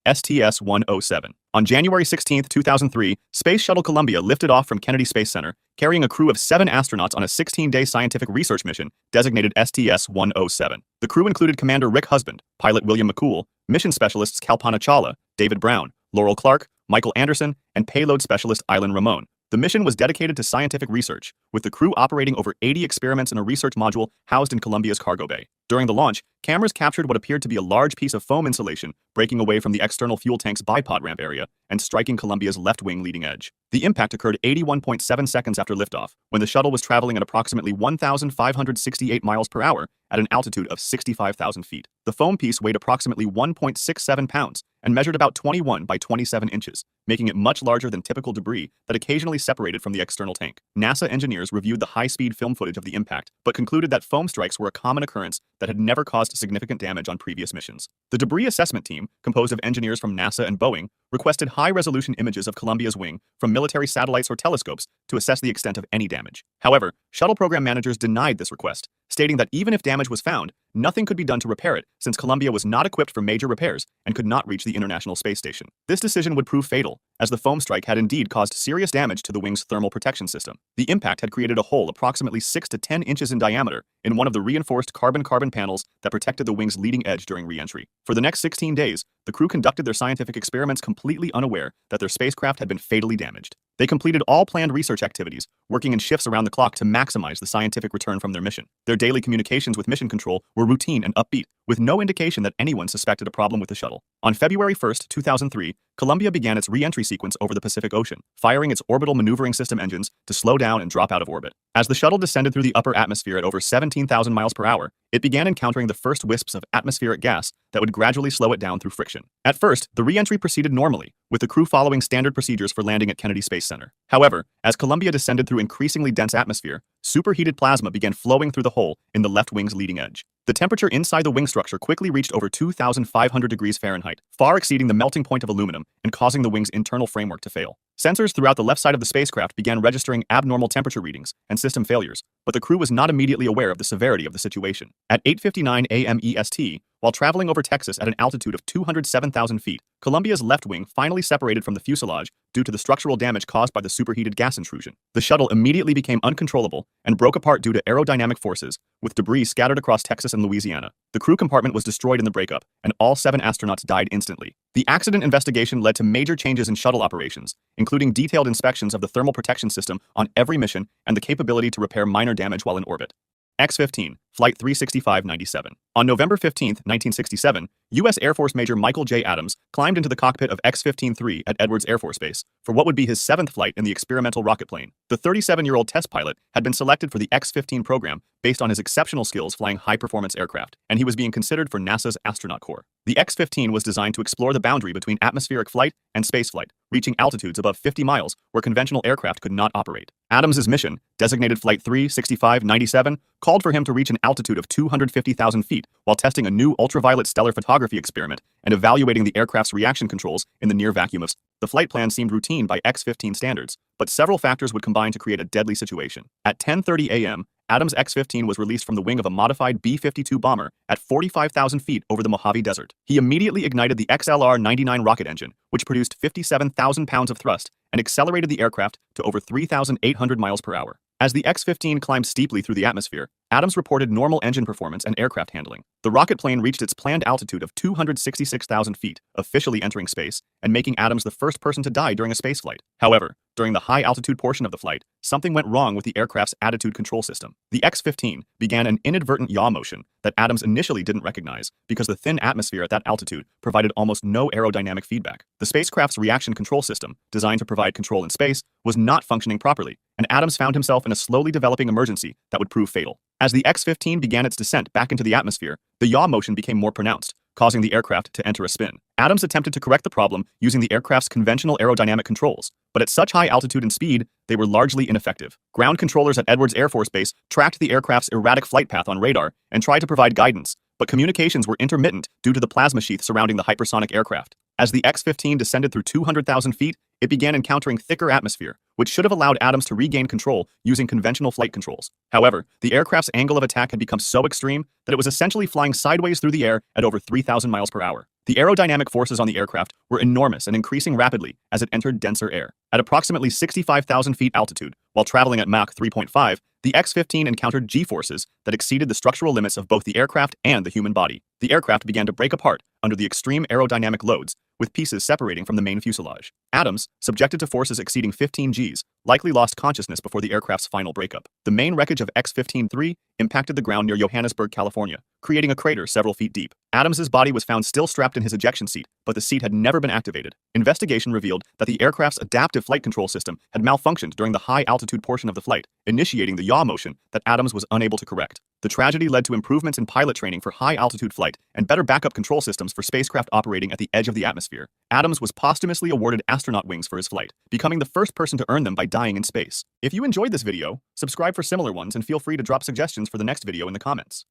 STS-107. On January 16, 2003, Space Shuttle Columbia lifted off from Kennedy Space Center, carrying a crew of 7 astronauts on a 16-day scientific research mission designated STS-107. The crew included Commander Rick Husband, pilot William McCool, mission specialists Kalpana Chawla, David Brown, Laurel Clark, Michael Anderson, and payload specialist Eileen Ramon. The mission was dedicated to scientific research, with the crew operating over 80 experiments in a research module housed in Columbia's cargo bay. During the launch, cameras captured what appeared to be a large piece of foam insulation breaking away from the external fuel tank's bipod ramp area and striking Columbia's left wing leading edge. The impact occurred 81.7 seconds after liftoff, when the shuttle was traveling at approximately 1,568 miles per hour at an altitude of 65,000 feet. The foam piece weighed approximately 1.67 pounds and measured about 21 by 27 inches, making it much larger than typical debris that occasionally separated from the external tank. NASA engineers reviewed the high-speed film footage of the impact, but concluded that foam strikes were a common occurrence that had never caused significant damage on previous missions. The debris assessment team, composed of engineers from NASA and Boeing, requested high-resolution images of Columbia's wing from military satellites or telescopes to assess the extent of any damage. However, shuttle program managers denied this request, stating that even if damage was found, nothing could be done to repair it since Columbia was not equipped for major repairs and could not reach the International Space Station. This decision would prove fatal, as the foam strike had indeed caused serious damage to the wing's thermal protection system. The impact had created a hole approximately 6 to 10 inches in diameter in one of the reinforced carbon-carbon panels that protected the wing's leading edge during re-entry. For the next 16 days, the crew conducted their scientific experiments completely unaware that their spacecraft had been fatally damaged. They completed all planned research activities, working in shifts around the clock to maximize the scientific return from their mission. Their daily communications with Mission Control were routine and upbeat, with no indication that anyone suspected a problem with the shuttle. On February 1, 2003, Columbia began its re-entry sequence over the Pacific Ocean, firing its orbital maneuvering system engines to slow down and drop out of orbit. As the shuttle descended through the upper atmosphere at over 17,000 miles per hour, it began encountering the first wisps of atmospheric gas that would gradually slow it down through friction. At first, the re-entry proceeded normally, with the crew following standard procedures for landing at Kennedy Space Center. However, as Columbia descended through increasingly dense atmosphere, superheated plasma began flowing through the hole in the left wing's leading edge. The temperature inside the wing structure quickly reached over 2,500 degrees Fahrenheit, far exceeding the melting point of aluminum and causing the wing's internal framework to fail. Sensors throughout the left side of the spacecraft began registering abnormal temperature readings and system failures, but the crew was not immediately aware of the severity of the situation. At 8:59 a.m. EST, while traveling over Texas at an altitude of 207,000 feet, Columbia's left wing finally separated from the fuselage due to the structural damage caused by the superheated gas intrusion. The shuttle immediately became uncontrollable and broke apart due to aerodynamic forces, with debris scattered across Texas and Louisiana. The crew compartment was destroyed in the breakup, and all 7 astronauts died instantly. The accident investigation led to major changes in shuttle operations, including detailed inspections of the thermal protection system on every mission and the capability to repair minor damage while in orbit. X-15, Flight 365-97. On November 15, 1967, U.S. Air Force Major Michael J. Adams climbed into the cockpit of X-15-3 at Edwards Air Force Base for what would be his 7th flight in the experimental rocket plane. The 37-year-old test pilot had been selected for the X-15 program based on his exceptional skills flying high-performance aircraft, and he was being considered for NASA's astronaut corps. The X-15 was designed to explore the boundary between atmospheric flight and spaceflight, reaching altitudes above 50 miles where conventional aircraft could not operate. Adams's mission, designated Flight 365-97, called for him to reach an altitude of 250,000 feet while testing a new ultraviolet stellar photography experiment and evaluating the aircraft's reaction controls in the near vacuum of space. The flight plan seemed routine by X-15 standards, but several factors would combine to create a deadly situation. At 10:30 a.m., Adams' X-15 was released from the wing of a modified B-52 bomber at 45,000 feet over the Mojave Desert. He immediately ignited the XLR-99 rocket engine, which produced 57,000 pounds of thrust and accelerated the aircraft to over 3,800 miles per hour. As the X-15 climbed steeply through the atmosphere, Adams reported normal engine performance and aircraft handling. The rocket plane reached its planned altitude of 266,000 feet, officially entering space, and making Adams the first person to die during a spaceflight. However, during the high-altitude portion of the flight, something went wrong with the aircraft's attitude control system. The X-15 began an inadvertent yaw motion that Adams initially didn't recognize because the thin atmosphere at that altitude provided almost no aerodynamic feedback. The spacecraft's reaction control system, designed to provide control in space, was not functioning properly, and Adams found himself in a slowly developing emergency that would prove fatal. As the X-15 began its descent back into the atmosphere, the yaw motion became more pronounced, causing the aircraft to enter a spin. Adams attempted to correct the problem using the aircraft's conventional aerodynamic controls, but at such high altitude and speed, they were largely ineffective. Ground controllers at Edwards Air Force Base tracked the aircraft's erratic flight path on radar and tried to provide guidance, but communications were intermittent due to the plasma sheath surrounding the hypersonic aircraft. As the X-15 descended through 200,000 feet, it began encountering thicker atmosphere, which should have allowed Adams to regain control using conventional flight controls. However, the aircraft's angle of attack had become so extreme that it was essentially flying sideways through the air at over 3,000 miles per hour. The aerodynamic forces on the aircraft were enormous and increasing rapidly as it entered denser air. At approximately 65,000 feet altitude, while traveling at Mach 3.5, the X-15 encountered G-forces that exceeded the structural limits of both the aircraft and the human body. The aircraft began to break apart under the extreme aerodynamic loads, with pieces separating from the main fuselage. Adams, subjected to forces exceeding 15 Gs, likely lost consciousness before the aircraft's final breakup. The main wreckage of X-15-3 impacted the ground near Johannesburg, California, creating a crater several feet deep. Adams's body was found still strapped in his ejection seat, but the seat had never been activated. Investigation revealed that the aircraft's adaptive flight control system had malfunctioned during the high-altitude portion of the flight, initiating the yaw motion that Adams was unable to correct. The tragedy led to improvements in pilot training for high-altitude flight and better backup control systems for spacecraft operating at the edge of the atmosphere. Adams was posthumously awarded astronaut wings for his flight, becoming the first person to earn them by dying in space. If you enjoyed this video, subscribe for similar ones and feel free to drop suggestions for the next video in the comments.